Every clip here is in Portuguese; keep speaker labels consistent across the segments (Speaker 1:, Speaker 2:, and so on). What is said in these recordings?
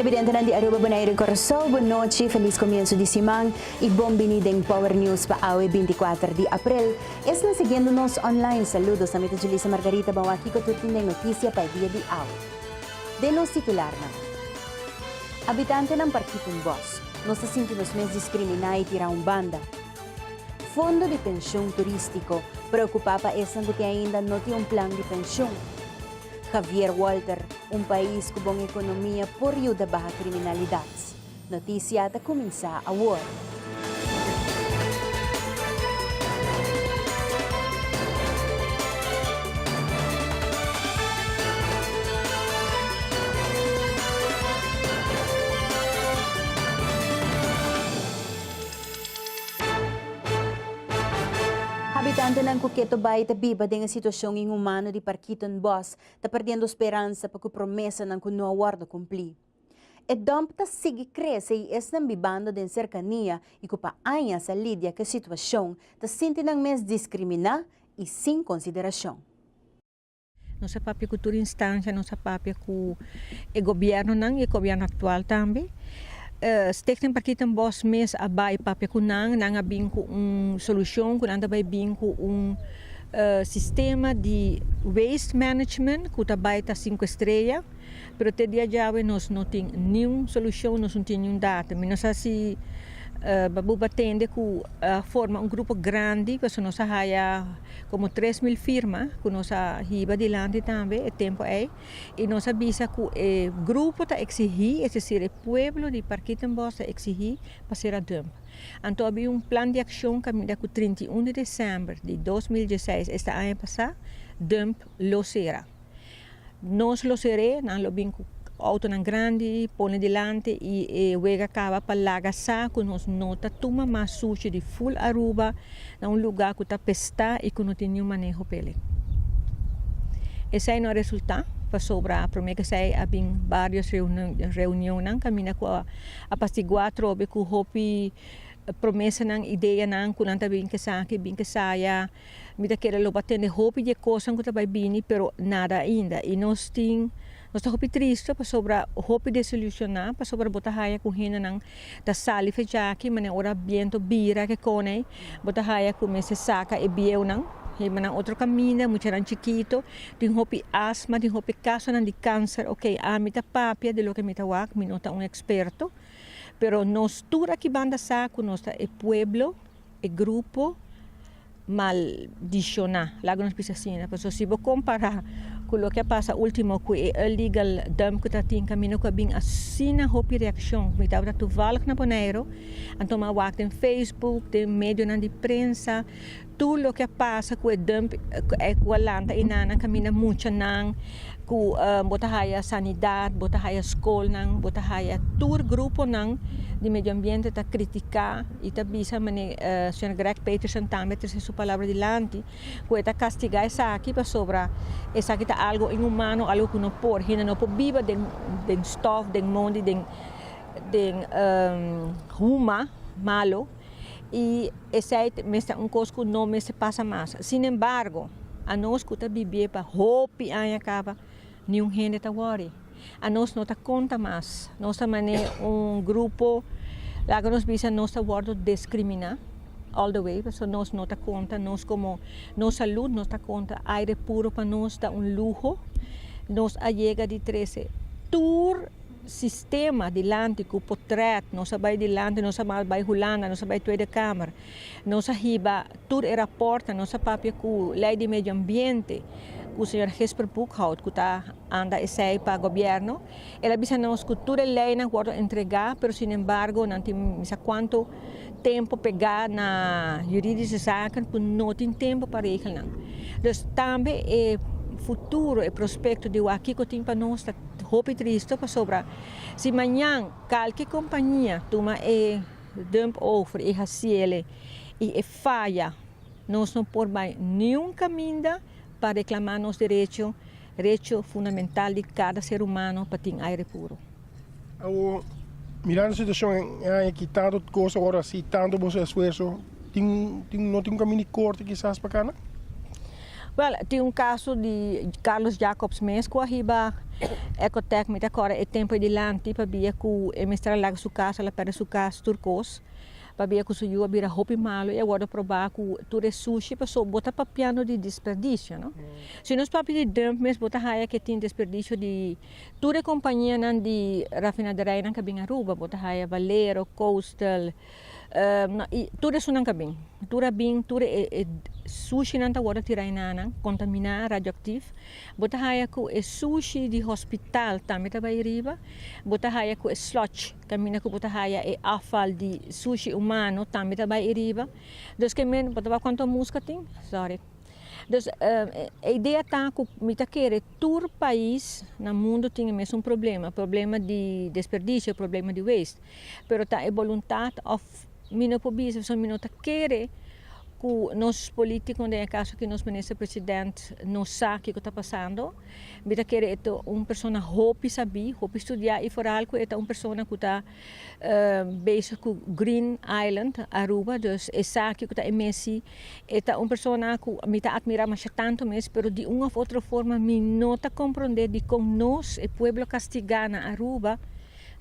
Speaker 1: Presidente ng Aruba Bonaire Corso, boa noite, feliz comienzo de semana e bom vinideng Power News pa awe 24 de abril. Estão seguindo-nos online. Saludos a mita Julissa Margarita Bawaki ko tutindeng notícia pa dia de awe. Denos titular na. Habitante ng Parquitong Boss, nos sentimos mes discriminar e tirar banda. Fundo de pensão turístico, preocupa pa essa que ainda não tem plan de pensão. Javier Walter, país com boa economia por ayuda baja criminalidade. Notícia da começar a war. Habitante ng Coqueto Bay tabiba dengan sitwasyong inhumano di Parquitong Boss ta perdendo esperança para que promessa ng kuno awardo cumplir. E dump ta sige cresce e es ng bibando den cercania e kupa anya sa lidia ka sitwasyon ta sinti ng mes discrimina e sem consideração.
Speaker 2: Não se papia com toda instância, não se papia com o governo não e o governo atual também. Stekten Parquitong Boss mes abai papia kunang nang abing ko solução kun anda bai bing ko sistema de waste management ku tabai ta 5 estrelas pero te dia jawe nos não tem nenhum solução nos não tem nenhum data mas assim babu batende ku forma grupo grande que nós haya como 3.000 firmas que nós hiba dilante também é tempo aí e nós avisa que o grupo tá exigir é ser o pueblo de Parquitong Boss tá exigir para ser a dump. Então havia plan de ação que me dá com 31 de dezembro de 2016 este ano passado dump lo será. Nós lo seré não lo bem auto nan grande, põe dilante e wega acaba para laga saco nos nota toma mais sujo de full Aruba na lugar que está pesta e que não tem nenhum manejo pele. Esse é o resultado para sobrar para mim que sai abim várias reuniões caminha com a apastiguar trobe com hopi promessa nan ideia nan kunanta bem que saia me daquela lo batendo hopi de coisa que tá vai bini pero nada ainda e nós tem nós estamos triste para sobrar hope de solucionar para sobrar botar raia com hina nang da sali fejaki mane ora viento bira que cone botar raia com esse saca e bieu nang e mana outro caminho muito ran chiquito tem hope asma tem hope caso nan de câncer ok a mita papia de lo que mita wak mi nota experto pero nós tura que banda saco nós é pueblo é grupo mal diciona lá nós precisa assim né porque se vou comparar com o que passa último com o illegal dump que está em caminho com a bem assim a hopi reação me dá tu valk na Bonaire então ma wak tem Facebook tem meio na de prensa tudo o que passa com o dump é com a lanta e nana caminha muito nang com botahaya sanidade botahaya escola nang botahaya tur grupo nang de meio ambiente tá criticar e tá bisa mane senhor Greg Peterson também tem sua palavra dilante que tá castigar essa aqui para sobra essa aqui tá algo inhumano algo que não por hina não por viva den stof den monde den ruma malo e esse aí mesta coisa não me se passa mais sin embargo a nós que tá viver para hope aí acaba nenhum gente tá worry a nós não tá conta mais nós também grupo lá que nós bisa nós tá wordo discriminar all the way so nós não tá conta nós como nós saúde nós tá conta aire puro para nós tá luxo nós a chega de 13 tour sistema dilante com portrait nós vai dilante nós vai Holanda nós vai tweede kamer nós hiba tour era porta nós papia com lei de meio ambiente o senhor Jesper Buchhout que está anda esse para governo ela bisa nós cultura lei na guarda entregar pero sin embargo não tem quanto tempo pegar na jurídica zaken por não tem tempo para regelar dus também é futuro e prospecto de aqui que tem para nós hope triste para sobrar se amanhã qualquer companhia toma dump over e haciele e falha nós não por mais nenhum caminho para reclamar nosso direito fundamental de cada ser humano para ter aire puro.
Speaker 3: Mirando a situação em que tanto coisa agora se tanto você esforço não tem um caminho curto quizás para cá.
Speaker 2: Well, tem um caso de Carlos Jacobs mesmo, que arriba Ecotec, mas agora é tempo de lá, para ver que o mestral lá sua casa, ela perde sua casa turcos, para ver que o senhor vira roupa malo e agora provar que tudo é sushi, para só botar para piano de desperdício, não? Se nós papi de dump mesmo, botar raia que tem desperdício de toda companhia não de rafinaderia não cabem Aruba, botar raia Valero, Coastal, e tudo isso não cabem, tudo é sushi não está agora tirar nada, contaminar, radioativo. Botar raia que é sushi de hospital também está aí riba. Botar raia que é sludge, caminha que botar raia é afal de sushi humano também está aí riba. Então que men botar quanto música tem, sorry. Então a ideia está que me tá querer todo país no mundo tem mesmo problema de desperdício, problema de waste. Pero tá é vontade of mino pobis, só mino tá querer que nossos políticos, no caso que nosso ministro-presidente não sabe o que está passando, mas que é uma pessoa que sabe, que estudar e for algo, é uma pessoa que está basic com Green Island, Aruba, dus é sabe que está imenso, é uma pessoa que me está admirando mais tanto, mas de uma ou outra forma me não está compreender de como nós, o povo castigado na Aruba,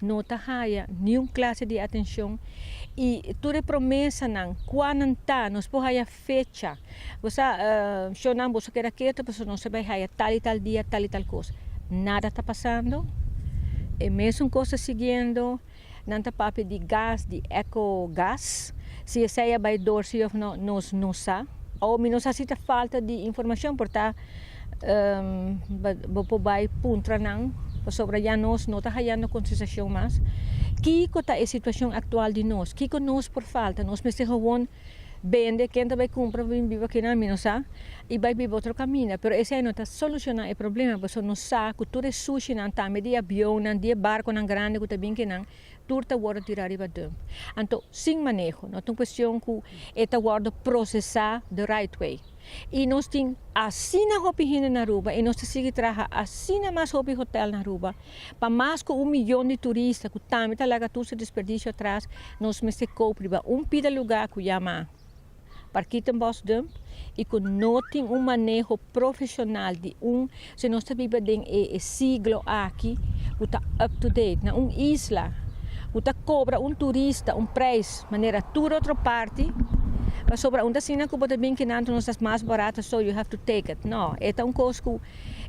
Speaker 2: não está haia nenhuma classe de atenção e toda promessa não quando está nós por haia fecha você não você quer que a pessoa não se vai haia tal e tal dia tal e tal coisa nada está passando é mesmo coisa seguindo não está papo de gás de ecogás se essa é vai dor se não nós não sabe ou menos assim falta de informação por tá vai puntra não sobre já nós não está ganhando concessão mais. Que é a situação atual de nós? Que nós por falta? Nós mesmo gewoon vende, quem vai comprar, vem viver aqui na Minosa e vai viver outro caminho. Mas esse aí não está solucionando o problema, porque não sabe que tudo é sushi, não está, de avião, de barco, não grande, que também que não, tudo está agora tirar riba dump. Então, sem manejo, não é uma questão que está agora processar the right way. E nós temos assim na roupa na Aruba, e nós temos que trabalhar assim na mais roupa hotel na Aruba, para mais de 1 milhão de turistas, que também está lá todo esse desperdício atrás, nós temos que comprar pida lugar que chama Parquita Boss Dump, e que não tem manejo profissional de se nós estamos vivendo em siglo aqui, que está up to date, na isla, que está cobra turista preço, maneira toda outra parte, mas sobre onde assim que pode bem que não é mais barato, so you have to take it. Não, é um coisa que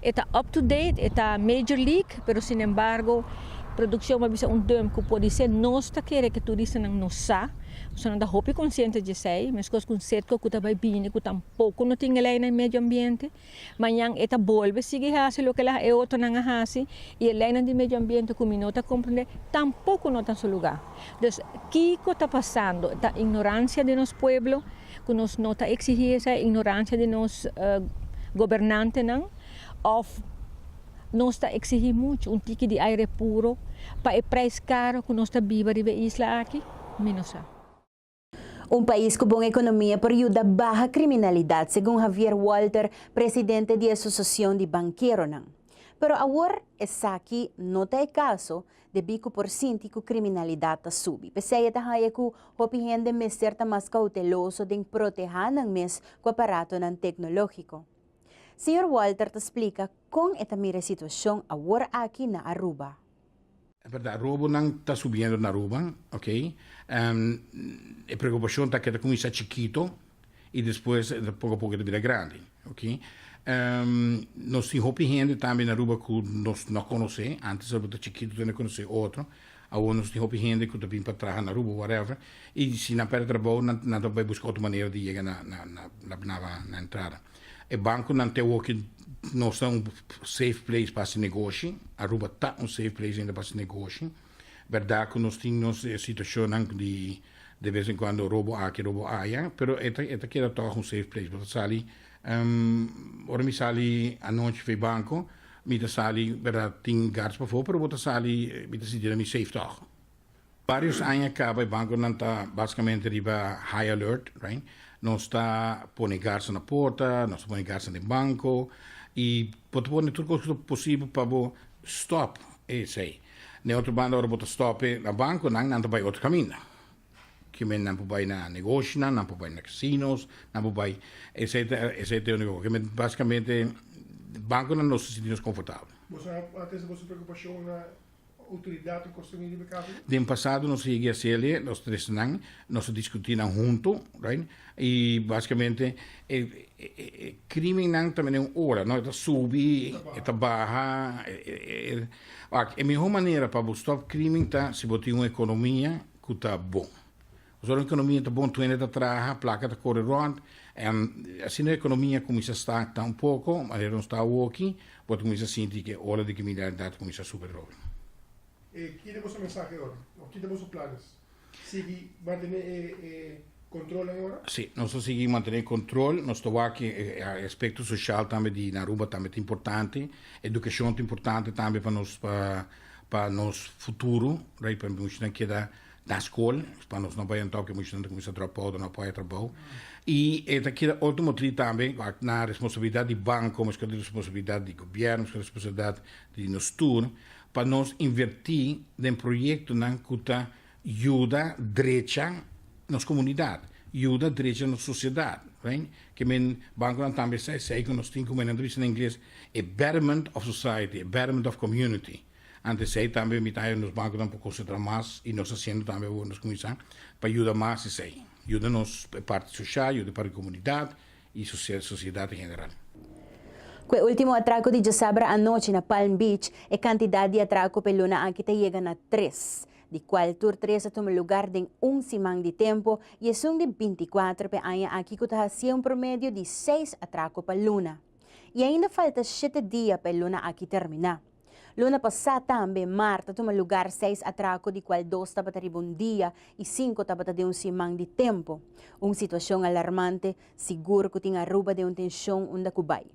Speaker 2: está up to date, está major league, pero sin embargo, produção vai ser dump que pode ser nós está querendo que turista não sabe, só não dá roupa consciente de sei, mas coisa com certo que está vai bem, que tampouco não tem lei no meio ambiente, mas está volve seguir a fazer o que ela é outro não faz e a lei no meio ambiente que não está compreender, tampouco não está no seu lugar. Então, o que está passando? A ignorância de nosso povo, que nós não está exigindo essa ignorância de nosso governante, não? Of nós está exigindo muito ticket de aire puro para o preço caro que nós está vivendo na isla aqui, menos.
Speaker 1: País com boa economia por ajuda baixa criminalidade, segundo Javier Walter, presidente da Associação de Banqueros. Pero agora, esse aqui não é caso de bico por que criminalidade está subindo. Pese a que o gente me certa mais cauteloso de proteger o mês com o aparato tecnológico. Senhor Walter te explica como é a situação agora aqui na Aruba.
Speaker 4: É verdade, o roubo não está subindo na Aruba, ok? A preocupação está que começa chiquito e depois, pouco a pouco, vira grande, ok? Nós temos gente também na Aruba que nós não conhecemos, antes era chiquito, não conhecemos outro. Agora nós temos gente que está para trabalhar na Aruba, whatever, e se não perde trabalho, não vai buscar outra maneira de chegar na entrada. O banco não tem o que nós é safe place para se negócio. Aruba está safe place ainda para se negócio. Verdade que nós temos situação de vez em quando roubo aqui, roubo allá, mas é que é safe place. Porque sali, ora me sali à noite para o banco, me sali, verdade, tem guardas para fora, mas sali, me sali, me safe toch. Vários anos acaba o banco não está basicamente riba high alert, right? Nós está pondo guardas na porta, nós põe guardas no banco e pode pôr tudo o que é possível para stop esse aí. Na outra banda, hora bota stop no banco, não vai outro caminho. que men não vai na negócio, não vai na casinos, não vai, etc, etc, que men basicamente banco não se sentimos confortável.
Speaker 3: Você até essa preocupação na autoridade construir de mercado?
Speaker 4: No passado nós cheguei a CL, nós três não, nós discutimos junto, right? E basicamente crime não também é uma hora, não? Está subir, está barra, a melhor maneira para stop crime tá se botar uma economia que está bom. Se a economia está bom, tu ainda está atrás, a placa está correndo, assim a economia começa a estar um pouco, mas não está aqui, pode começar a sentir que a hora de criminalidade começa a subir.
Speaker 3: Que é a vossa mensagem agora? O que é os planos? Seguir, manter controle agora?
Speaker 4: Sim, nós seguimos manter controle, nós estamos aqui, aspecto social também de Naruba também é importante, educação é importante também para nosso futuro, right? Para nós não quedar na escola, para nós não vamos que nós não começar a trabalhar, não pode trabalhar. E aqui ultimamente também na responsabilidade do banco, mas que a responsabilidade do governo, mas que a responsabilidade de nós todos, para nós invertir em projetos que ajuda a direita nas comunidades, ajuda a direita na sociedade. Right? Que men banco também sei que nós temos como em inglês, a betterment of society, a betterment of community. Antes sei também que nos bancos não podemos concentrar mais e nós fazendo também nos começar para ajudar mais e sei. Ajuda-nos a parte social, ajuda para a comunidade e a sociedade em geral.
Speaker 1: O último atraco de sabra anoche na Palm Beach, a quantidade de atraco pelo na aqui chega na 3, de qual tur 3 toma lugar em semana de tempo e são de 24 pe aña aqui que está um promédio de 6 atraco para luna. E ainda falta 7 dias para luna aqui terminar. Luna passada também, Marta, toma lugar 6 atraco, de qual 2 estava um dia e 5 estava de semana de tempo. Uma situação alarmante, seguro que tinha ruba de uma tensão onde Cubay.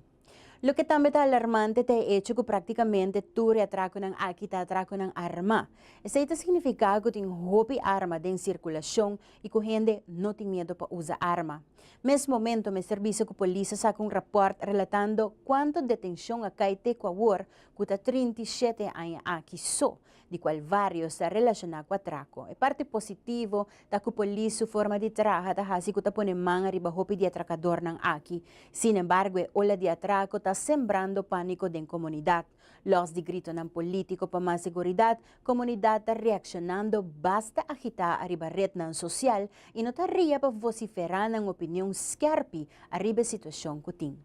Speaker 1: Lo que também está alarmante é hecho que praticamente tudo atraco ng aqui está atraco ng arma. Isso significa que tem hobby arma em circulação e que a gente não tem medo para usar arma. Nesse momento, o serviço de polícia saca rapport relatando quanto detenção a caite com a war que está 37 anos aqui só, de qual vários está relacionado com atraco. É parte positivo da que a polícia forma de trabalho da hasi que está pondo mão arriba hobby de atracador ng aqui. Sin embargo, a ola de atraco está sembrando pânico na comunidade. Los de grito ng político para mais seguridad, comunidade está reaccionando basta agitar arriba red ng social e não está ria para vociferar ng opinião scarpi arriba situação que tem.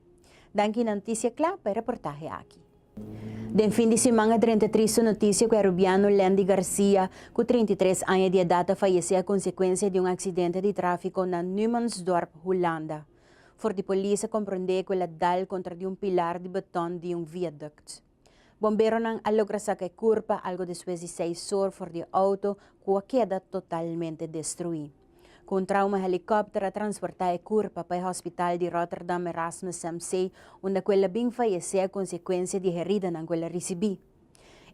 Speaker 1: Danke notícia clara para reportaje aqui. Den fim de semana, 33 notícia que o aerobiano Landy Garcia, com 33 anos de idade, faleceu a consequência de um acidente de tráfico na Numansdorp, Holanda. For de polícia compreender que ela dal contra de um pilar de beton de um viaduct. Bombero nang alograsak ay curpa algo después de 6 horas for de auto que queda totalmente destruído. Com trauma helicóptero a transportar a curpa para o hospital de Rotterdam Erasmus MC, onde ela bem faleceu a consequência de herida na qual recebi.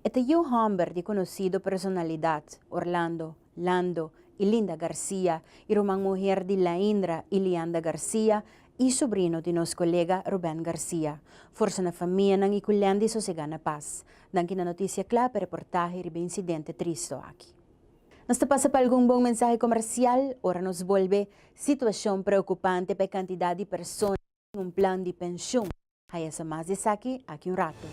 Speaker 1: Esta é o homem de conhecido personalidade, Orlando, Lando e Linda Garcia, e uma mulher de Laindra, Ilianda Garcia, e sobrinho de nosso colega Ruben Garcia. Força na família ng ikulyan de Sosegana Paz. Dangkin na notícia clara para reportaje de incidente triste aqui. Nos passa para algum bom mensaje comercial, ora nos volve situação preocupante para a quantidade de pessoas em plano de pensão. Hay essa mais de aqui rato.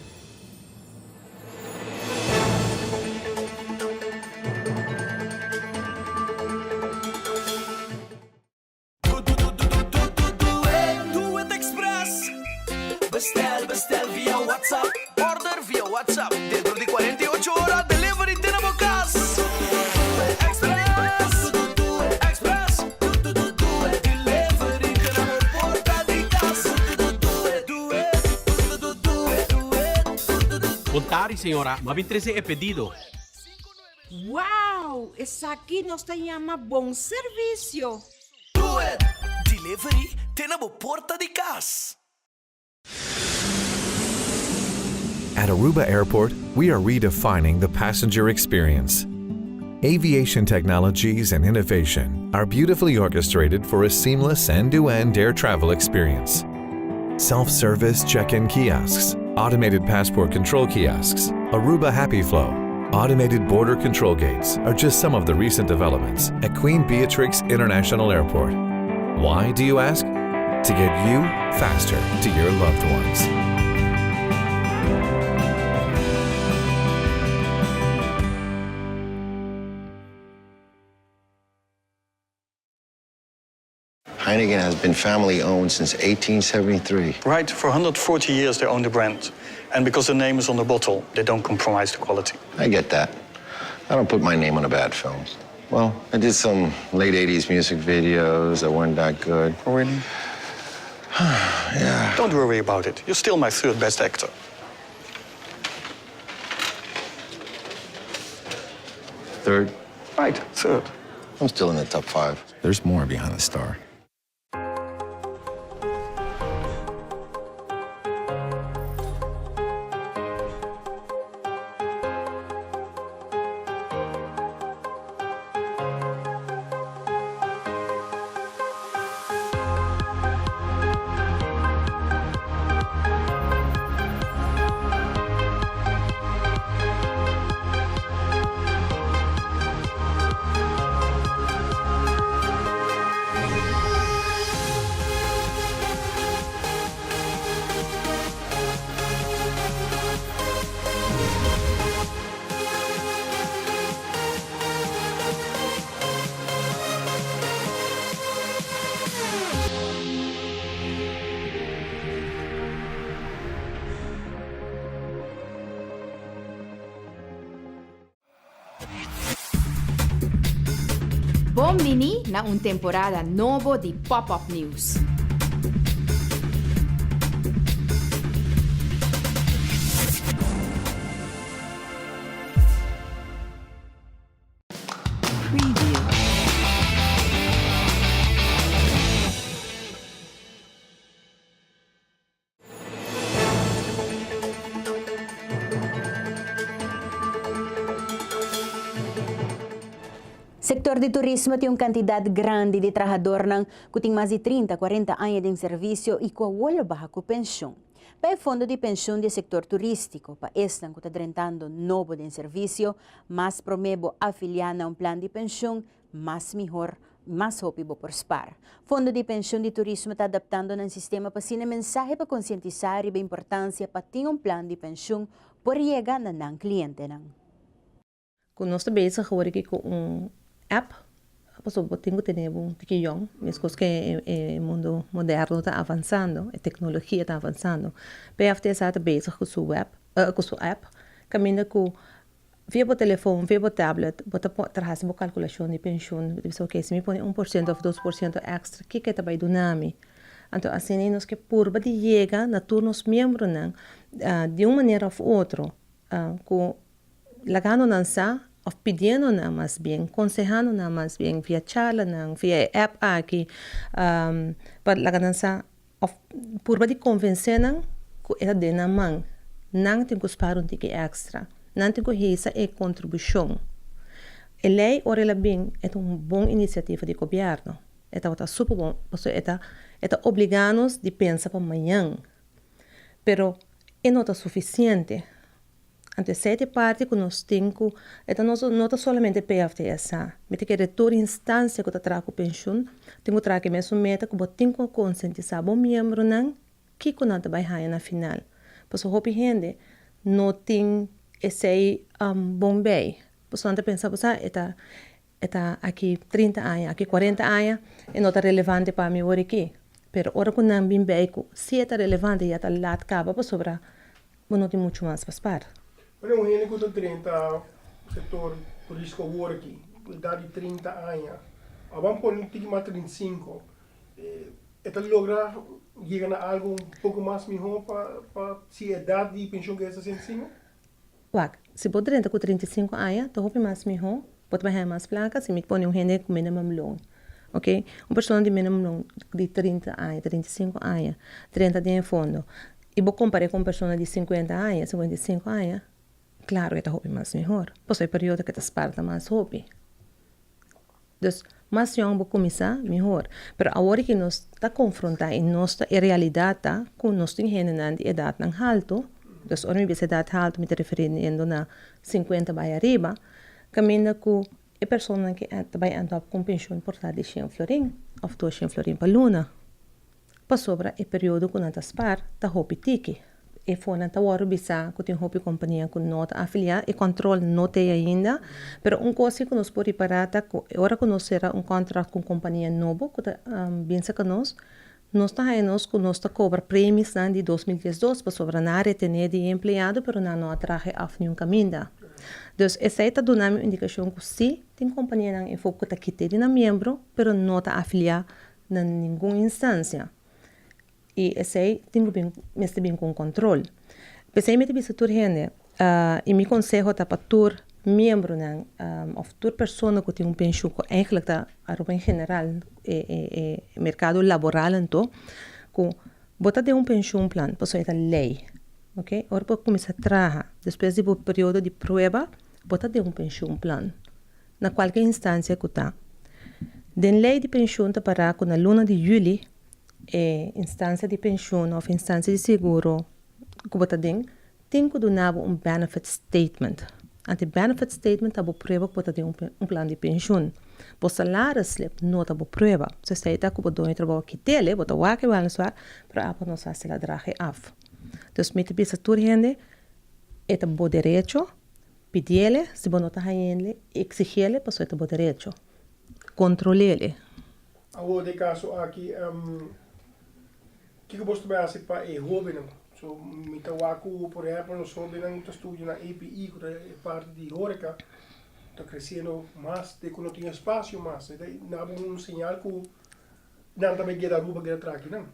Speaker 5: Bestel via WhatsApp. Order via WhatsApp. Dentro de 48 horas, delivery tenemos casa. Express. Express. Delivery tenemos porta de casa.
Speaker 6: Contari, senhora. Mabin 13 é pedido.
Speaker 7: Wow! Essa aqui nos chama bom serviço.
Speaker 5: Do it. Delivery tenemos porta de casa.
Speaker 8: At Aruba Airport, we are redefining the passenger experience. Aviation technologies and innovation are beautifully orchestrated for a seamless end-to-end air travel experience. Self-service check-in kiosks, automated passport control kiosks, Aruba Happy Flow, Automated border control gates are just some of the recent developments at Queen Beatrix International Airport. Why, do you ask? To get you faster to your loved ones.
Speaker 9: Heineken has been family-owned since 1873.
Speaker 10: Right, for 140 years they own the brand. And because the name is on the bottle, they don't compromise the quality.
Speaker 9: I get that. I don't put my name on a bad film. Well, I did some late 80s music videos that weren't that good.
Speaker 10: Oh, really?
Speaker 9: Yeah.
Speaker 10: Don't worry about it. You're still my third best actor.
Speaker 9: Third,
Speaker 10: Right, third.
Speaker 9: I'm still in the top 5. There's more behind the star.
Speaker 11: Bombini na un temporada novo di Pop-Up News.
Speaker 1: Sector de turismo tem quantidad grande de trabajador ng kuting mais de 30-40 anos de serviço e com wala baja com pensão. Para o fundo de pensão do sector turístico, para estan que está drentando novo de serviço, mais promebo afiliar a um plano de pensão mais melhor, mais rápido por SPAR. Fundo de pensão de turismo está adaptando um sistema para sina mensagem para conscientizar a importância para ter um plano de pensão por chegar na ng cliente nang.
Speaker 12: Kung nós bezig geworden com app, paso tengo tener un tiquillón, mis cosas que el mundo moderno está avanzando, la tecnología está avanzando. PFT está bezig con su web, con su app, camina con via por teléfono, via por tablet, bota trazer uma calculação de pensão, diz ok, se me põe 1% ou 2% extra, que está vai donar me? Então assim nós que purba de chega na turnos membros de uma maneira ou outra, com lagando nansa of pedindo na mais bem, aconsejando na mais bem via charla na via app aqui, para lagando sa of purba de convencer na que era de na mão, não tem que esperar um ticket extra, não tem que essa é contribuição. A lei ora bem é uma boa iniciativa do governo, é tá super bom, porque é tá obrigados de pensar para amanhã, pero é não tá suficiente. Ante sete parte que nós temos, não é somente PFTSA, mas que toda instância que está com pensão, tem que trazer mesmo meta que tem que conscientizar o membro não que não vai ganhar na final. Porque o gente não tem esse bom bem. Porque não pensa que está aqui 30 anos, aqui 40 anos, e não está relevante para mim hoje aqui. Pero ora que não bem bem, se está relevante e está lá acaba para sobrar, não tem muito mais para esperar.
Speaker 3: Mas um gente que está no setor turístico agora aqui, com idade de 30 anos, vamos pôr um pouquinho mais 35, então logra chegar a algo um pouco mais melhor para se a idade de pensão que é 65?
Speaker 12: Uau, se pode 30 com 35 anos, estou mais melhor, pode baixar mais placa, se me põe um gente com minimum loan. Ok? Uma pessoa de minimum loan de 30 anos, 35 anos, 30 de fundo, e vou comparar com uma pessoa de 50 anos, 55 anos, claro que está hobby mais melhor. Pois é o período que está esparta mais hobby. Então, mais jovem vou começar melhor. Mas agora que nós está confrontando e nossa realidade tá com nós tem gente de idade não alto, Dus, ora mi bisa dat alto, mi te referindo na 50 by arriba, caminda ku e persona que vai entrar com pensão por tarde 100 florin, of 200 florin per luna. Pa sobra e período que nanta spar, ta hopi tiki. E fona ta waro bisa que tem hopi companhia com nota afiliar e controle não tem ainda, pero coisa que nós pode parar ta ora que nós será contrato com companhia novo, que pensa que nós está aí nós que nós está cobra prêmios de 2012 para sobra na área ter de empregado, pero não atraje a nenhum caminho. Dus essa está dando uma indicação que sim, tem companhia em foco que está quitando na membro, pero não está afiliado em nenhuma instância. E essa tem que bem com controle. Pensei me te tur gente, e me conselho tá para tur membro of tur pessoa que tem pensão que eigenlijk tá a em geral mercado laboral então, que bota de pensão plan, para ser lei. Ok? Ora para começar a trabalhar, depois do período de prova, bota de pensão plan. Na qualquer instância que está. Den lei de pensão tá para com a luna de julho, instância de pensão ou instância de seguro, que bota tem que donar benefit statement. Ante benefit statement tá prova que bota plan de pensão. O salário slip não tá prova. Se você está com o dono de trabalho que tele, bota o que vai lançar para a nossa se la draje af. Dus met de bisa turhende, é bom direito, pedir-lhe, se bom não está fazendo, exigir-lhe, para ser bom direito, controlar-lhe.
Speaker 3: Agora, de caso aqui, que você vai fazer para o jovem? So, mita waku, por exemplo, nós jovens estamos estudando na API, que é parte de Horeca, está crescendo mais, de que não tem espaço mais. Daí, não sinal que não também queda Aruba que atrás aqui, não?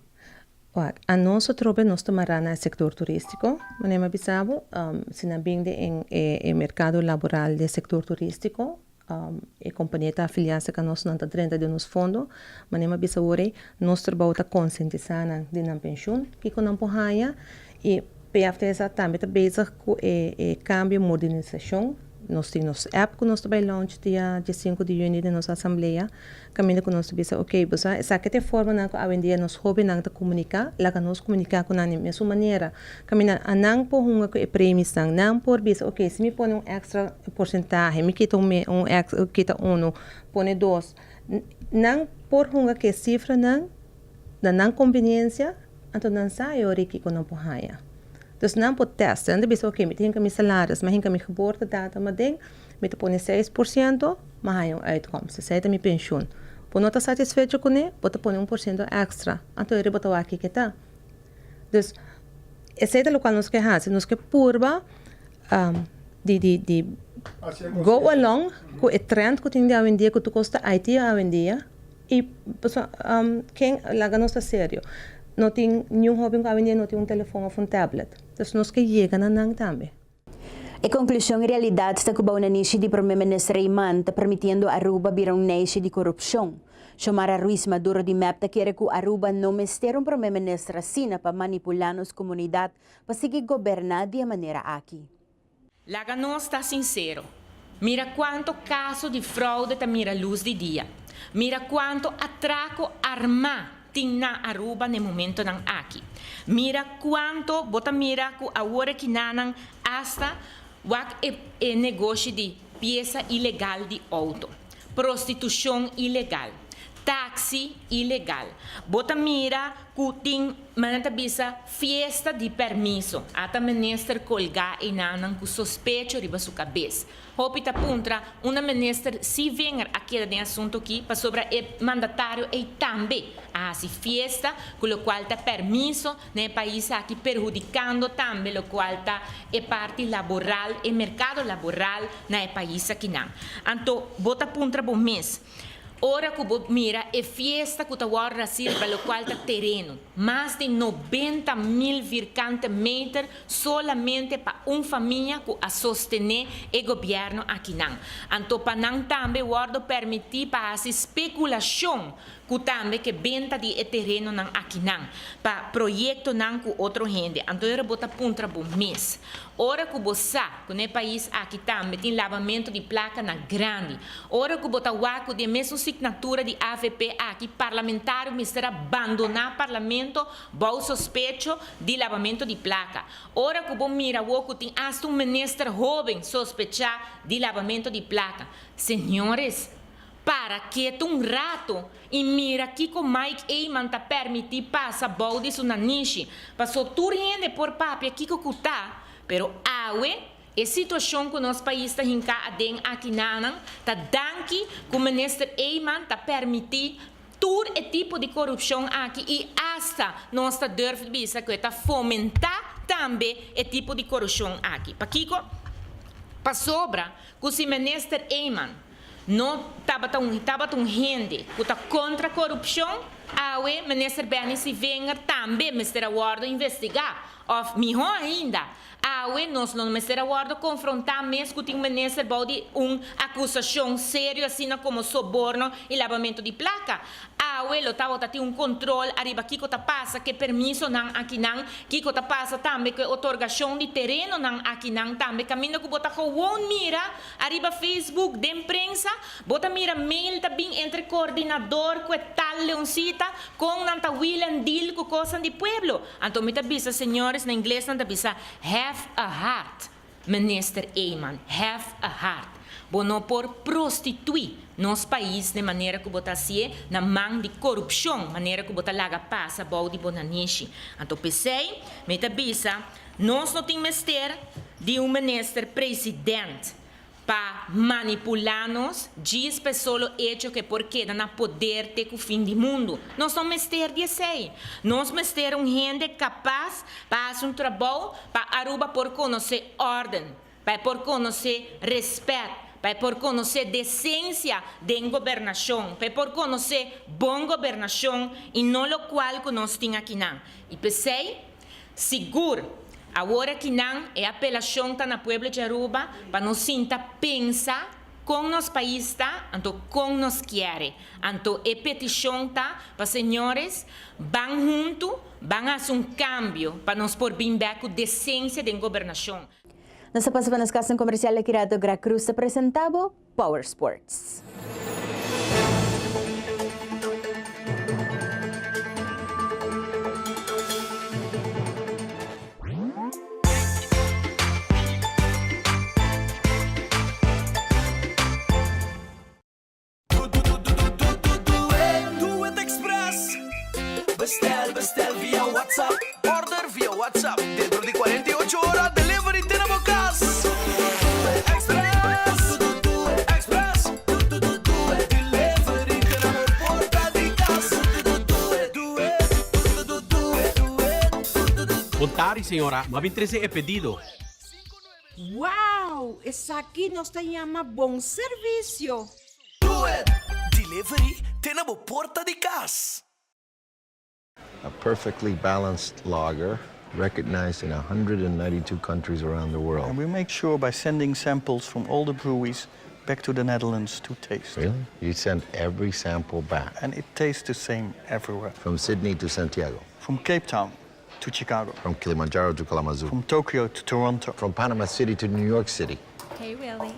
Speaker 12: A nosso trobe nós tomará no setor turístico, manema bisabo, se na bem em mercado laboral do setor turístico, e companhia está afiliada com nós não 30 de nos fundo, manema bisabo nós trabalhamos conscientizando de na pensão, que com não porraia e PFTS também está bezig com cambio modernização. Nós temos app que nós trabalhamos launch dia 5 de junho de nossa assembleia, caminho que nós bisa ok, você essa que te forma na que hoje em dia nós jovens não comunicar, lá que nós comunicar com a mesma maneira, caminho a não por que prêmios não por bisa ok, se me põe extra porcentagem, me quita quita põe 2, não por que cifra não conveniência, então não sai o que não porraia. Dus não pode testar, ainda bisa ok, me tem que me salários, mas tem me geboortedata, mas tem, me te põe 6%, mas aí uitkomst, se é minha pensão. Por não estar satisfeito com ele, pode pôr 1% extra, então ele botou aqui que tá. Dus, esse é o qual nós queremos, nós que purba de go along com o trend que tem hoje em dia, que tu custa IT hoje em dia, e quem lá não está sério. Não tem nenhum jovem que hoje em dia não tem telefone ou tablet. Então, nós que chega na nang também.
Speaker 1: A conclusão e realidade está que o nishi de primeiro-ministro Reiman está permitindo Aruba vir nishi de corrupção. Xiomara Ruiz Maduro de MEP quer que Aruba não mestre primeiro-ministro assim para manipular as comunidades para seguir governar de maneira aqui.
Speaker 13: Laga não está sincero. Mira quanto caso de fraude está mira luz de dia. Mira quanto atraco armado na Aruba no momento nang aqui. Mira quanto bota mira ku agora que nanang hasta wak e negócio de peça ilegal de auto, prostituição ilegal, táxi ilegal. Bota mira ku ting manata bisa fiesta de permiso. Ata minister colgar e nanang ku sospecho riba su cabeça. Hopita puntra uma minister se vem aqui de assunto aqui para sobre o mandatário e também a si fiesta com o qual tá permiso no país aqui perjudicando também o qual tá é parte laboral e mercado laboral no país aqui não. Então bota puntra bom mês. Ora que mira é fiesta que tá agora para o qual tá terreno, mais de 90.000 virgante metros solamente para uma família que a sostener o governo aqui não. Então para não também guardo permitir para a especulação Kutambe que venta de terreno nang akinang pa proyecto nang ku outro gente. Então era bota puntra bom mês. Ora que você, com o país aqui também tem lavamento de placa na grande. Ora que bota waco de mesma assinatura de AVP aqui parlamentar mister abandonar parlamento bom suspeito de lavamento de placa. Ora que bom mira waco tem hasta ministro jovem sospechar de lavamento de placa. Senhores, para quieto um rato e mira aqui com Mike Eyman tá permitir passa balde na niche. Passou tudo gente por papi aqui com cuta. Pero awe, a situação que o nosso país está hincado aqui na tá danke que o ministro Eyman tá permitir todo tipo de corrupção aqui e hasta nós tá durf bisa que tá fomentar também o tipo de corrupção aqui. Para Kiko, para sobra, que o ministro Eyman não estava tão gente que está contra a corrupção, awe ministro Benny se venha também ministro Award investigar, ou melhor ainda, awe nós não ministro Award confrontar mesmo que o ministro pode acusação séria assim como suborno e lavamento de placa, awe lo estava tendo controle arriba que tá passa que permisso não aqui não que tá passa também que otorgação de terreno não aqui não também caminho que bota com mira arriba Facebook de imprensa bota mira mail também entre coordenador que tal leoncita com nanta William deal com coisa de pueblo então me avisa senhores na inglês não avisa have a heart minister Eyman have a heart bono por prostituir nosso país de maneira que bota se na mão de corrupção, maneira que bota laga passa bom de bonaniche. Então pensei, me tabisa, nós não tem mestre de ministro presidente para manipular-nos, diz pessoa hecho que porque na poder ter o fim do mundo. Nós não mestre de sei. Nós mestre gente capaz para fazer trabalho para aruba por conhecer ordem, para por conhecer respeito. Para por conhecer decência de governação, para por conhecer boa governação e não o qual que nós temos aqui não. E pensei, seguro, agora que não é apelação tá na Pueblo de Aruba, para nós sinta pensar com nosso país está, então com nós quer. Então é petição tá para senhores, vão junto, vão fazer cambio para nós por bem com decência de governação.
Speaker 1: Nasa pasapanaskas ng komersyal na Kirado Gra Cruz sa presentabo, Power Sports.
Speaker 5: Duet Express. Bestel via WhatsApp. Order via WhatsApp. Dentro de 48 horas, delivery tenemos casa. Express. Express. Delivery tenemos porta de casa.
Speaker 6: Contari, senhora, mas 13 é pedido.
Speaker 7: Wow, essa aqui nós chama bom serviço.
Speaker 5: Duet. Delivery tenemos porta de casa.
Speaker 9: A perfectly balanced lager, recognized in 192 countries around the world.
Speaker 10: And we make sure by sending samples from all the breweries back to the Netherlands to taste.
Speaker 9: Really? You send every sample back?
Speaker 10: And it tastes the same everywhere.
Speaker 9: From Sydney to Santiago?
Speaker 10: From Cape Town to Chicago.
Speaker 9: From Kilimanjaro to Kalamazoo?
Speaker 10: From Tokyo to Toronto.
Speaker 9: From Panama City to New York City?
Speaker 11: Hey, Willie.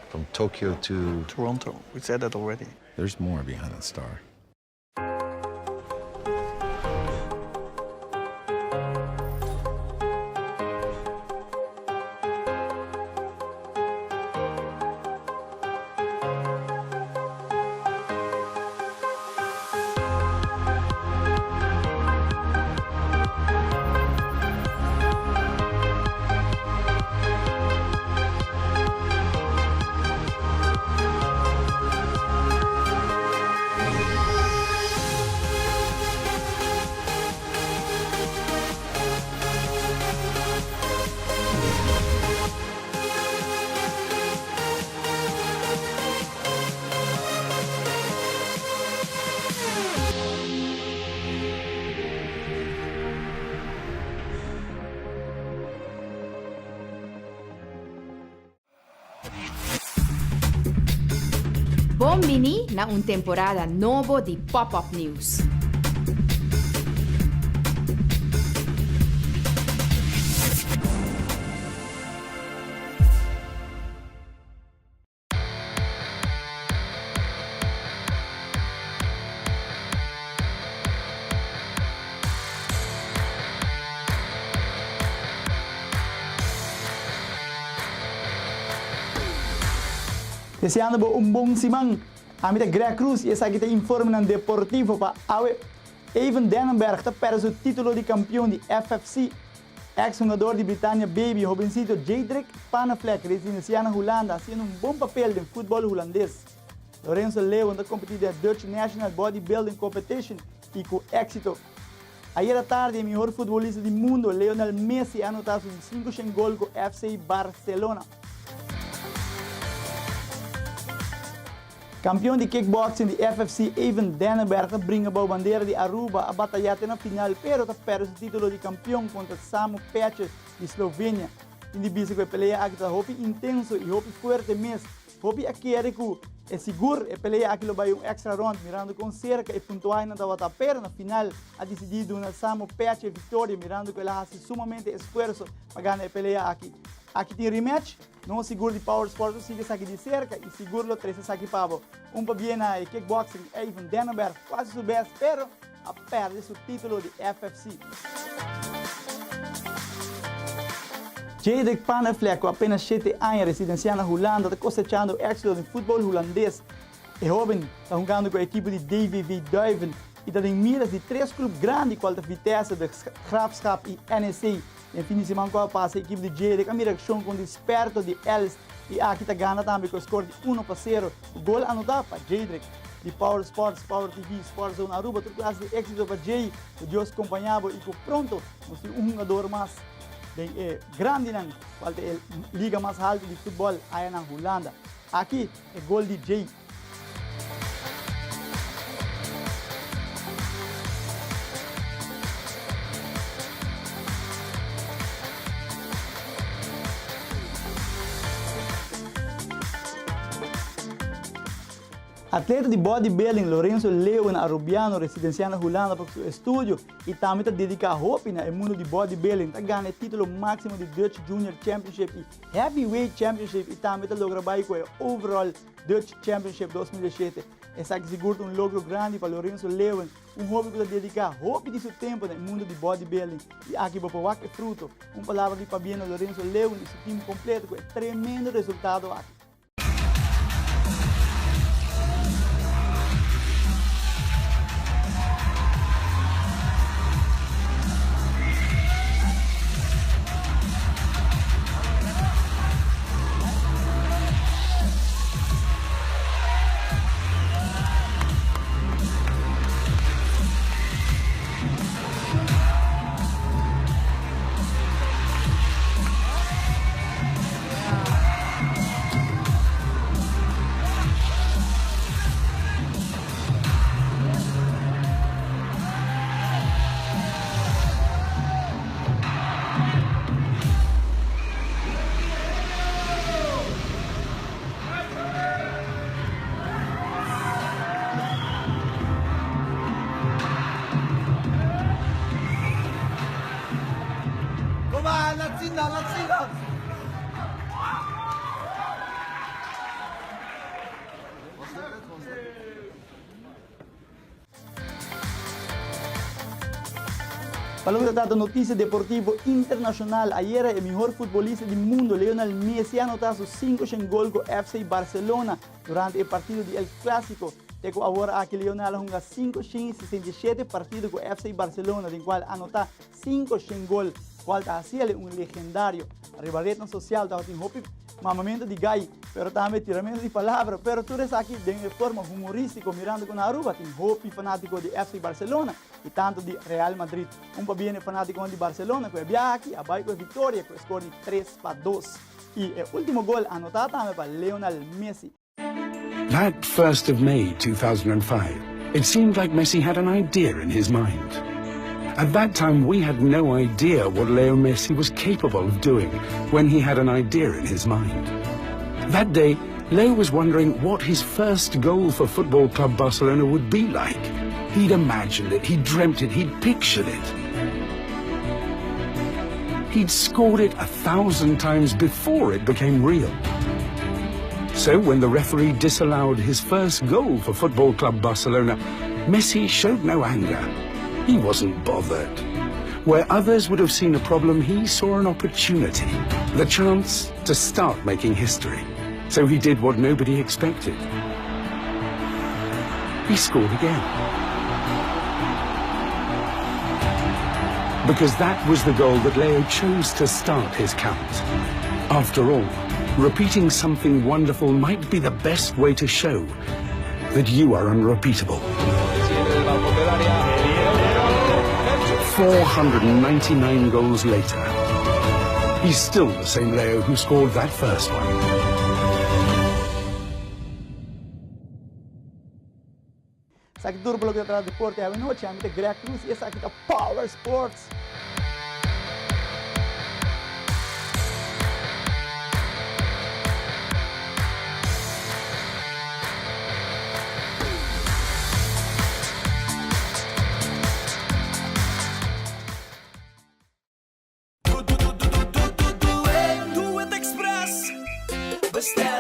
Speaker 9: From Tokyo to...
Speaker 10: Toronto. We said that already.
Speaker 9: There's more behind that star.
Speaker 11: Kini na un temporada novo di Pop-Up News.
Speaker 14: Deseando bom simang. Amita Greg Cruz e essa aqui te informa no Deportivo para Awe. Evan Dennenberg te perde o título de campeão de FFC. Ex-jogador de Britânia Baby, jovencito Jadrick Panafleck, residência na Holanda, haciendo bom papel no futebol holandês. Lorenzo Leeuwen competido na Dutch National Bodybuilding Competition e com êxito. Ayer à tarde, o melhor futebolista do mundo, Lionel Messi, anotou 5 gols com o FC Barcelona. Campeão de kickboxing de FFC, Evan Dennenberg, brinca a bandeira de Aruba a batalhar na final, pero perde o título de campeão contra Samo Pečić de Eslovênia. Em bisa que pelea aqui está hopi intenso e hopi forte mesmo. Hopi aqui é seguro e pelea aqui vai extra round, mirando com cerca e pontuar na tawata, pero na final a decidido na Samo Pečić vitória, mirando que ela faz sumamente esforço para ganhar a pelea aqui. Aqui tem rematch, não seguro de Power Sport, sigue aqui de cerca e seguro lo 13 aqui pavo. Para bem na kickboxing, Evan Dennenberg quase soubesse, pero a perde seu título de FFC. Jadrick Panafleck, com apenas 7 anos, residenciando na Holanda, está cosechando êxito no futebol holandês. É jovem, está jogando com a equipe de DVV Duiven e está em miras de 3 clubes grandes, como a Vitesse, de Graafschap e NEC. Em fim de semana, quando passa a equipe de Jadrick, a miração com o desperto de Elst e aqui está ganhando também com o score de 1-0. O gol anotado para Jadrick. De Power Sports, Power TV, Sports Zone Aruba, tudo classe de êxito para Jay, que Deus acompanhava e que pronto, nós temos jogador mais grande, falta a liga mais alta de futebol aí na Holanda. Aqui é gol de Jay. Atleta de bodybuilding Lorenzo Leeuwen, arubiano, residenciando na Holanda para seu estúdio e também está dedicado no mundo de bodybuilding. Está ganhando o título máximo de Dutch Junior Championship e Heavyweight Championship e também está logrando com o Overall Dutch Championship 2007. Essa que segura logro grande para Lorenzo Leeuwen, hobby que está dedicado hobby de seu tempo no mundo de bodybuilding. E aqui para o que fruto, palavra de Fabiano Lorenzo Leeuwen e seu time completo com tremendo resultado aqui. Falando da notícia deportiva internacional, ayer o melhor futebolista do mundo, Lionel Messi, anotou 5 gols com o FC Barcelona durante o partido do El Clásico. Teco agora aqui Lionel joga 567 partidos com o FC Barcelona, do qual anotou 5 gols, qual está sendo legendário. A rivalidade social está em hopi mamamento de gai, pero também tiramento de palavra, pero tudo isso aqui de forma humorística, mirando com a Aruba, tem hopi fanático de FC Barcelona e tanto de Real Madrid. Bem fanático de Barcelona, que é aqui, abai com a vitória, com o score de 3-2. E o último gol anotado também para Lionel Messi.
Speaker 15: That 1st of May 2005, it seemed like Messi had an idea in his mind. At that time, we had no idea what Leo Messi was capable of doing when he had an idea in his mind. That day, Leo was wondering what his first goal for Football Club Barcelona would be like. He'd imagined it, he'd dreamt it, he'd pictured it. He'd scored it 1,000 times before it became real. So when the referee disallowed his first goal for Football Club Barcelona, Messi showed no anger. He wasn't bothered. Where others would have seen a problem, he saw an opportunity, the chance to start making history. So he did what nobody expected. He scored again. Because that was the goal that Leo chose to start his count. After all, repeating something wonderful might be the best way to show that you are unrepeatable. 499 goals later, he's still the same Leo who scored that first one.
Speaker 14: Sa akin turo blog na deporte, habi noche, habi Greg Cruz, e sa akin Power Sports.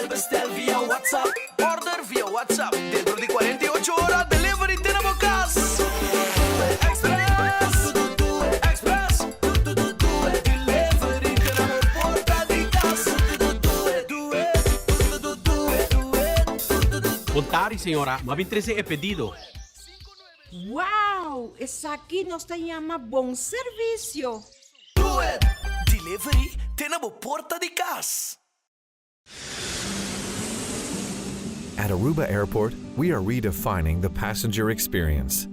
Speaker 5: Bestel via WhatsApp. Order via WhatsApp. Dentro di 48 ore, delivery tenemos gas. Express. Express. Delivery tenemos porta di gas.
Speaker 6: Contari, señora. Más bien 13 he pedido.
Speaker 7: Wow, essa aqui nós llama bom serviço.
Speaker 5: Do it. Delivery tenemos porta di gas.
Speaker 8: At Aruba Airport, we are redefining the passenger experience.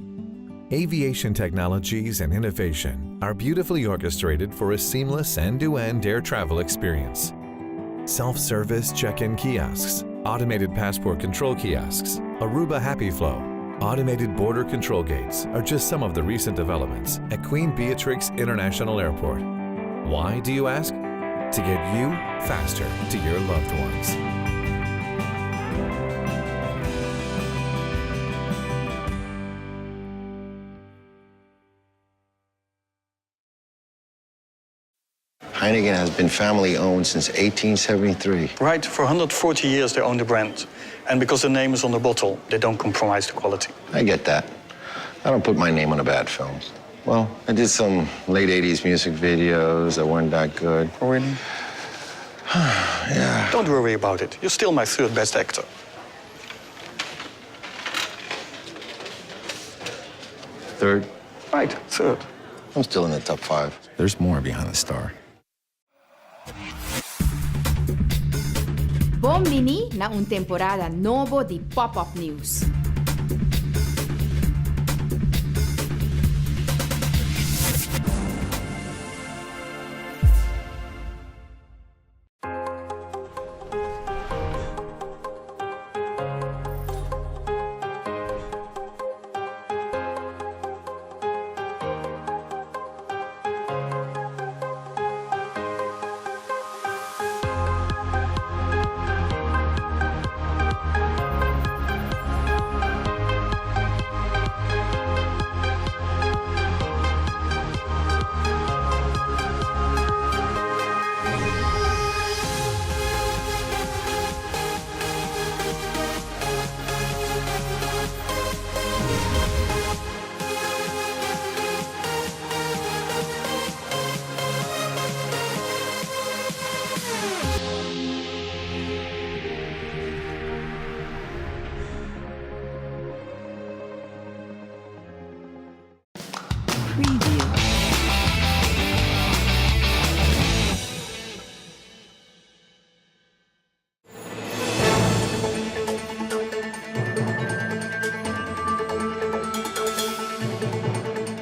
Speaker 8: Aviation technologies and innovation are beautifully orchestrated for a seamless end-to-end air travel experience. Self-service check-in kiosks, automated passport control kiosks, Aruba Happy Flow, automated border control gates are just some of the recent developments at Queen Beatrix International Airport. Why, do you ask? To get you faster to your loved ones.
Speaker 9: Heineken has been family owned since 1873.
Speaker 10: Right, for 140 years they own the brand. And because the name is on the bottle, they don't compromise the quality.
Speaker 9: I get that. I don't put my name on the bad films. Well, I did some late 80s music videos that weren't that good.
Speaker 10: Oh, really?
Speaker 9: Yeah.
Speaker 10: Don't worry about it. You're still my third best actor.
Speaker 9: Third?
Speaker 10: Right, third.
Speaker 9: I'm still in the top 5. There's more behind the star.
Speaker 11: Bombini na un temporada novo di Pop-Up News.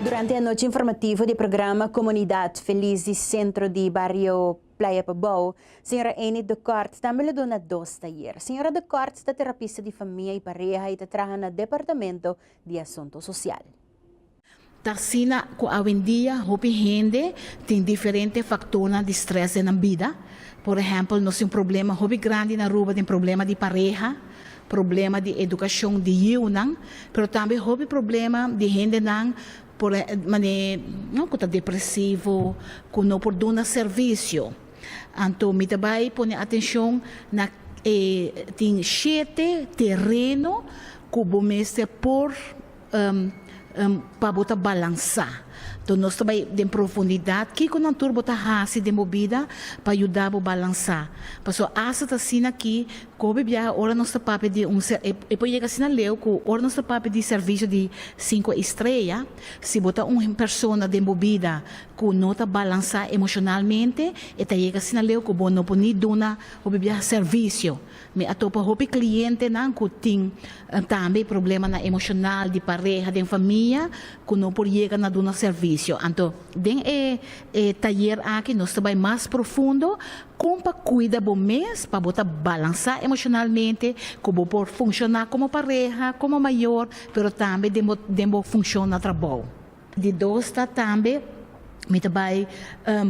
Speaker 1: Durante a noite informativa do programa Comunidade Feliz e Centro de Barrio Playa Pabao, senhora Enid de Cort também lhe dona 2 taller. Senhora de Cort está terapista de família e pareja e trabalha no Departamento de Assunto Social.
Speaker 16: Tasina ko hoje em dia, hopi gente tem diferentes fatores de estresse na vida. Por exemplo, nós temos um problema hopi grande na rua, tem problema de pareja, problema de educação de iunan, mas também hopi problema de gente não por não que está depressivo, que não pode dar serviço. Então, me também põe atenção na tem 7 terreno que o mestre por para botar balançar. Então, nós também em profundidade, que não turbo botar raça de movida para ajudar a balançar. Porque essa está assim aqui, como bia ora nossa papo de e depois chega assim na leu, que ora nossa papo de serviço de 5 estrelas, se botar uma pessoa de movida que não está balançar emocionalmente, e tá chega assim na leu, que não pode dar o bia serviço. Me atopa hopi cliente não que tem também problema na emocional de pareja, de família, que não pode chegar na dar serviço. Então, den taller aqui nós também mais profundo, como para cuidar do mês, para botar balançar emocionalmente, como por funcionar como pareja, como maior, mas também demo funciona trabalho. De dois também, me também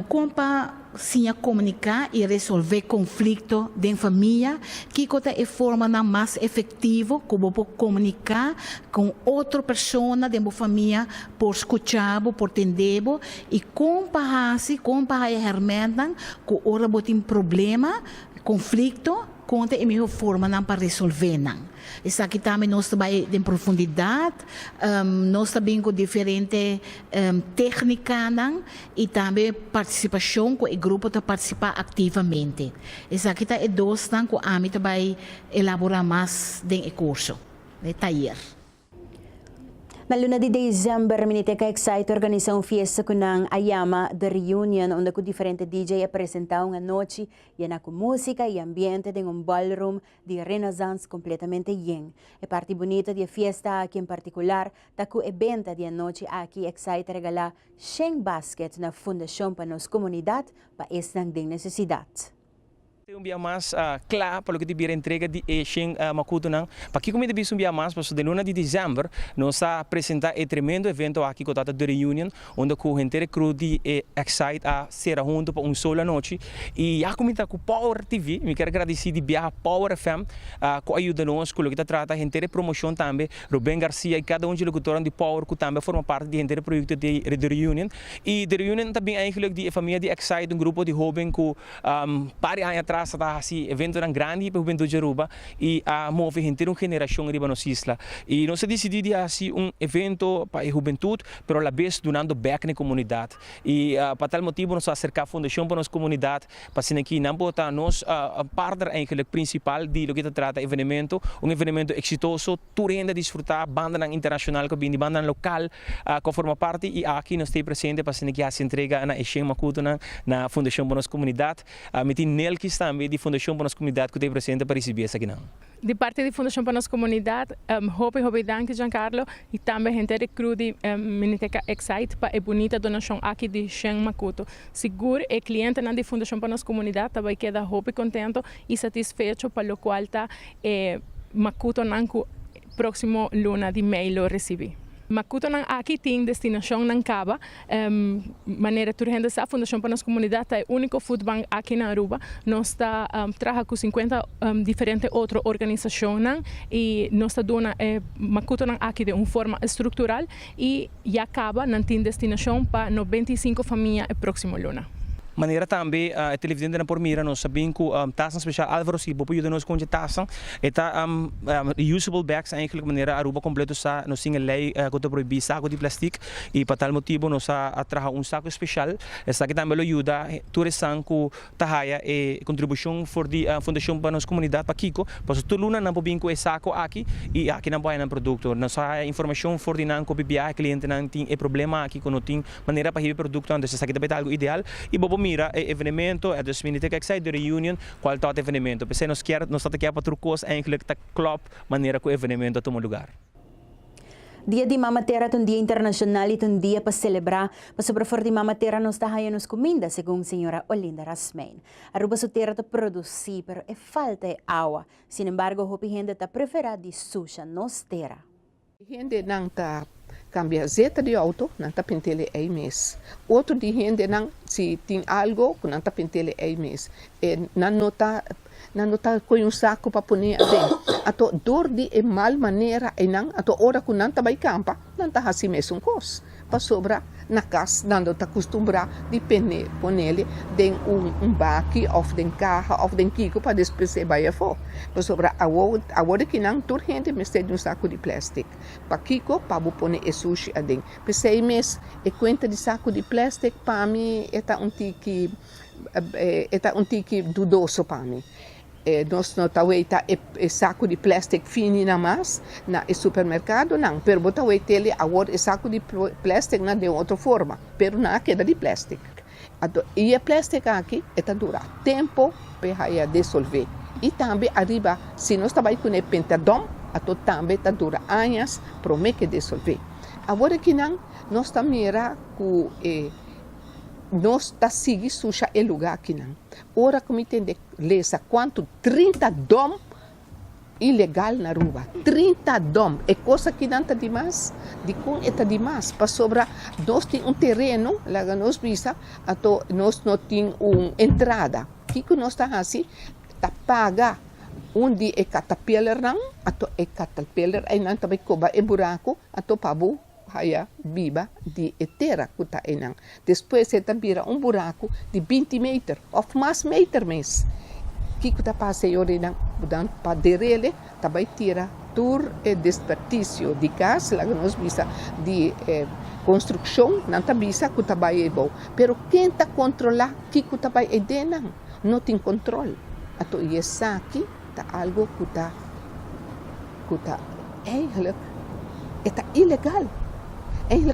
Speaker 16: como para sim comunicar e resolver conflito dentro da família, que é a forma mais efetiva como por comunicar com outra pessoa dentro da família, por escutar, por entender e comparar a hermana com ora botem problema, conflito, conta a melhor forma para resolver. Isso aqui também nós também em profundidade, nós também com diferentes técnicas e também participação com o grupo para participar ativamente. Isso aqui é dois que a mim também elaborar mais dentro do curso, de taller.
Speaker 1: Na luna de dezembro, Miniteca Excite organiza uma fiesta com a Ayama The Reunion, onde com diferentes DJ apresentam uma noite llena com música e ambiente de um ballroom de renaissance completamente lleno. A parte bonita da fiesta aqui em particular, está com o evento de noite aqui Excite regalar 100 baskets na Fundação para nossa comunidade para esta necessidade.
Speaker 17: Um dia mais claro para o que tiver entrega de Shen Makuto não. Para que comida bicho um dia mais, para de luna de dezembro nós apresentar um tremendo evento aqui com a The Reunion, onde com a inteira crew de Excite a ser junto para sola noite e a comida com Power TV, me quero agradecer de Bia Power FM que ajuda nós com o que está trata a inteira promoção também, Ruben Garcia e cada de locutor de Power que também forma parte de inteira projeto de The Reunion e The Reunion também eigenlijk de família de Excite, grupo de jovens que para anos atrás está assim evento grande para o juventude de Aruba e a move inteira geração riba nos isla e nós decidimos assim evento para a juventude, pero a vez donando back na comunidade e para tal motivo nós acercar a fundação para nossa comunidade para ser aqui não botar nós partner eigenlijk principal de lo que trata evento exitoso, tu renda desfrutar banda internacional que bem banda local que forma parte e aqui nós estamos presente para ser aqui a se entrega na Shen Makuto na fundação para nossa comunidade metin nel que também de Fundação para a nossa comunidade que tem presente para receber essa aqui não.
Speaker 18: De parte da Fundação para a nossa comunidade, hobby danke Giancarlo e também a gente crew de Miniteca Excite para a bonita donação aqui de Shen Makuto. Seguro é cliente da Fundação para a nossa comunidade também queda hobby contento e satisfeito para o qual está Makuto nanku próximo luna de mail recebi. Makuto nang aqui tem destinação na Caba, maneira de renda a Fundação para a nossa comunidade é o único food bank aqui na Aruba. Nós está trabalhando com 50 diferentes outras organizações e nós está dando Makuto nang aqui de uma forma estrutural e já acaba não tem destinação para 95 famílias no próximo luna.
Speaker 17: Maneira também a televisão na Pormira nós sabemos que taxa especial Álvaro Silva ajuda nos com taxa eta reusable bags eigenlijk maneira Aruba completo sa nós tinha lei que te proíbe saco de plástico e para tal motivo nós atraja saco especial essa que também ajuda turismo que tahaya e contribuição for de fundação para nossa comunidade para Kiko pois tu luna não pode com saco aqui e aqui não vai na produto nós a informação for de não copy cliente não tem problema aqui quando tem maneira para receber produto então essa aqui também algo ideal e mira evenemento é dos Miniteca Excite The Reunion qual tot evenemento porque nós estamos aqui para trucos eigenlijk tá club maneira que o evenemento toma lugar.
Speaker 1: Dia de Mama Terra é um dia internacional e um dia para celebrar. Para sobrefor de Mama Terra nós está nos comida, segundo a senhora Olinda Rasmein. Aruba su terra está produzir, pero é falta de água. Sin embargo, hopi gente está preferida de sushi nos terra.
Speaker 19: Gente não está cambia zeta de auto, nanta pentele é mês. Outro de gente não, se tem algo, nanta pentele é mês. Não nota com um saco para pôr dentro. Ato dor de mal maneira e não, ato hora que nanta vai campa, nanta assim mesmo cos. Para sobra na casa, não tá acostumbrar de pôr nele den baque, ou den carro, ou den kiko para depois vai a fora. Para sobra agora que não toda gente me tem um saco de plástico. Para kiko para pôr e sushi a den. Para 6 meses e conta de saco de plástico para mim é um tique dudoso para mim. Nós não taweta saco de plástico fino na mais na supermercado não, pero bota ele agora saco de plástico na de outra forma, pero na queda de plástico. E a plástico aqui está dura tempo para dissolver. E também arriba, se nós trabalhamos com pentadom, ato também está dura anos para me que dissolver. Agora que não, nós também mira com nós está seguindo suja o lugar aqui não. Ora como entende lesa quanto 30 dom ilegal na rua. 30 dom é coisa que não está demais, de com está demais. Para sobra nós tem terreno lá nós visa, ato nós não tem entrada. Que nós está assim, tá paga onde é caterpillar não, ato é caterpillar aí não também coba é buraco, ato pabu haya biba de etera kuta enang. Depois você vira buraco de 20 metros, ou mais metros mesmo. Que kuta passa e orina, para derele, também tira tur e desperdício de gás, lá nós visa de construção, não tá visa kuta vai bom. Pero quem tá controlar que kuta vai edenang, não tem controle. Ato iesa aqui tá algo kuta é ilegal.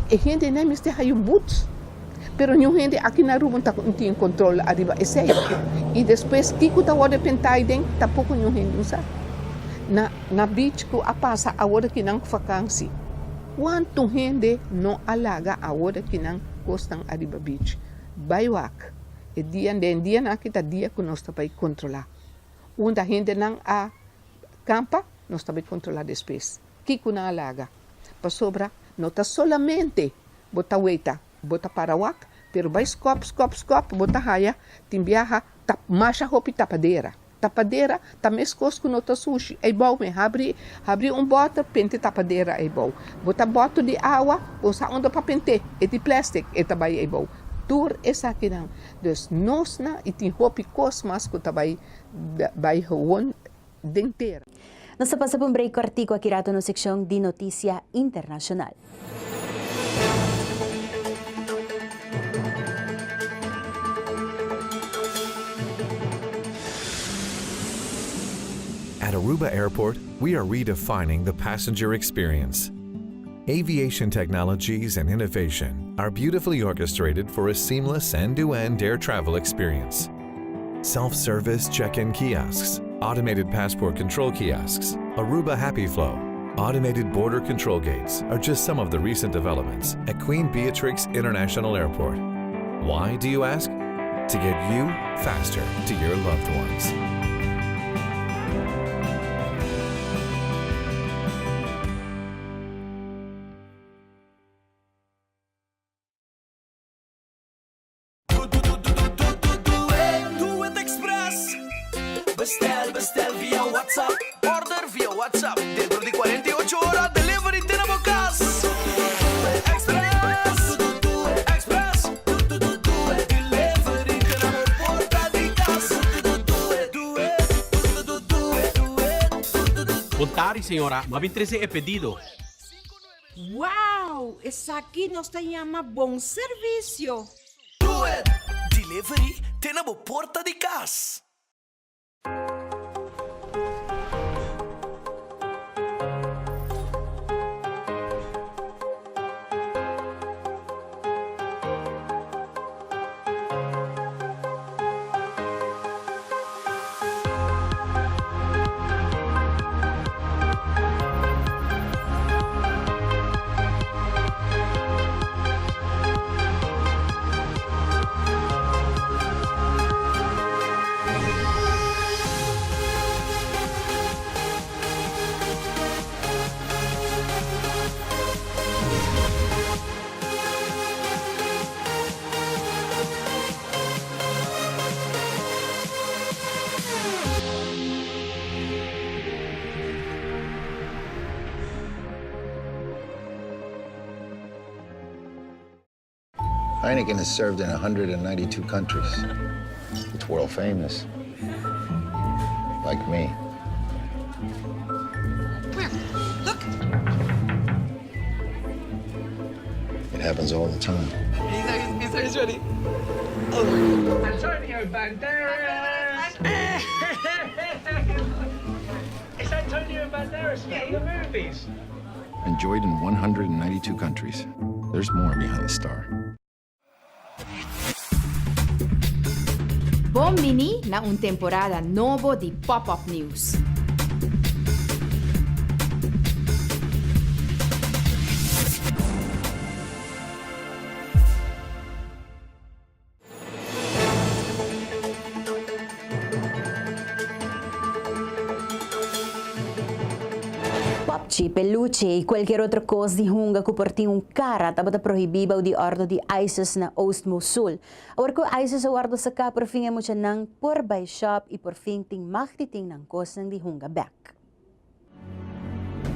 Speaker 19: E gente nem está aí boots, pero nenhum gente aqui na rua não tem controle arriba é sério. E depois que está hora pentar dentro, tampouco nenhum gente usa. Na beach que a passa a hora que não vacância. Quanto gente não alaga a hora que não gostam arriba beach. Baiwak, e dia aqui tá dia que nós também controlar. Onde a gente não a campa, nós também controlar depois. Que não alaga, para sobra não está solamente bota weita, bota parawak, pero vai scop, bota raia, timbiaha, macha roupa tapadeira. Tapadeira, mescos com nota sushi, é bom, abre bota, pente tapadeira, é bom. Bota bota de água, usa onda para pente, é de plástico, é também é bom. Tur essa aqui não. Dus nós na e tem roupa cosmas que também vai gewoon denteira.
Speaker 1: Nasa pasapong break artigo aqui rato no seksyon de Notícia Internacional.
Speaker 8: At Aruba Airport, we are redefining the passenger experience. Aviation technologies and innovation are beautifully orchestrated for a seamless end-to-end air travel experience. Self-service check-in kiosks, automated passport control kiosks, Aruba Happy Flow, automated border control gates are just some of the recent developments at Queen Beatrix International Airport. Why, do you ask? To get you faster to your loved ones.
Speaker 5: Bestel via WhatsApp. Order via WhatsApp. Dentro di 48 ore delivery tenemos casa. Express. Delivery tenemos porta di casa.
Speaker 6: Contari, senhora. Ma 23 é pedido.
Speaker 7: Wow! Essa aqui nos chama bom serviço.
Speaker 5: Do it. Delivery tenemos porta di casa.
Speaker 9: Heineken is served in 192 countries. It's world famous. Like me.
Speaker 7: Where? Look.
Speaker 9: It happens all the time.
Speaker 7: He's ready.
Speaker 20: Antonio Banderas! It's Antonio Banderas from the movies.
Speaker 9: Enjoyed in 192 countries. There's more behind the star.
Speaker 11: Bombini na un temporada novo di Pop-Up News.
Speaker 1: Popchi, peluche y cualquier otra cosa de hunga que por ti un cara tabata prohibiba o di ordo di ISIS na Oost-Mosul. Awar ko ISIS awardo sa ka por fin mo siya nang por by shop y por fin ting maktiting ng kos ng di hunga back.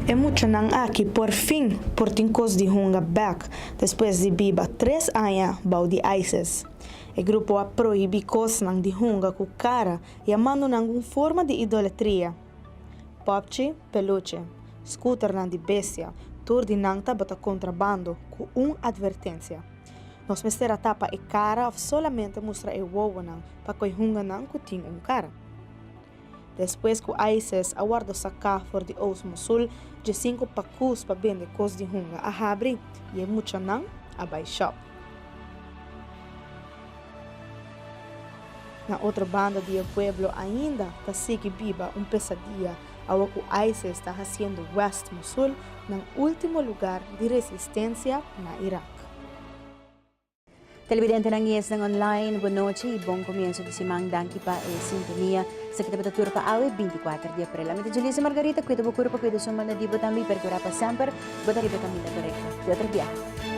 Speaker 21: É muito nang aqui por fim por tincos de hunga back depois de biba 3 anos bau de ISIS. O grupo a proíbe cos nang de hunga com cara e amando nang forma de idolatria. Popchi, peluche, scooter nang de bestia, tur de nang bota contrabando com advertência. Nos mestera tapa e cara of solamente mostra e wowo nang pa koi hunga nang kuting cara. Depois que o ISIS aguardo sacar for de Oost-Mosul de 5 pacus para vender cos de hunga a abre e é muito não a buy shop. Na outra banda de pueblo ainda está sigue viva pesadilla ao que o ISIS está fazendo West-Mosul no último lugar de resistência na Irak.
Speaker 1: Televidente ng IES ng online, buenas noches y buen comienzo de Simang Danki pa e sintonía sa Kitapatatura pa awe 24 de April. Amita Julissa Margarita, cuida bukuro pa cuida sumang na dibo tambi per cura pa samper, bata riba kami na direkta. De otro viaje.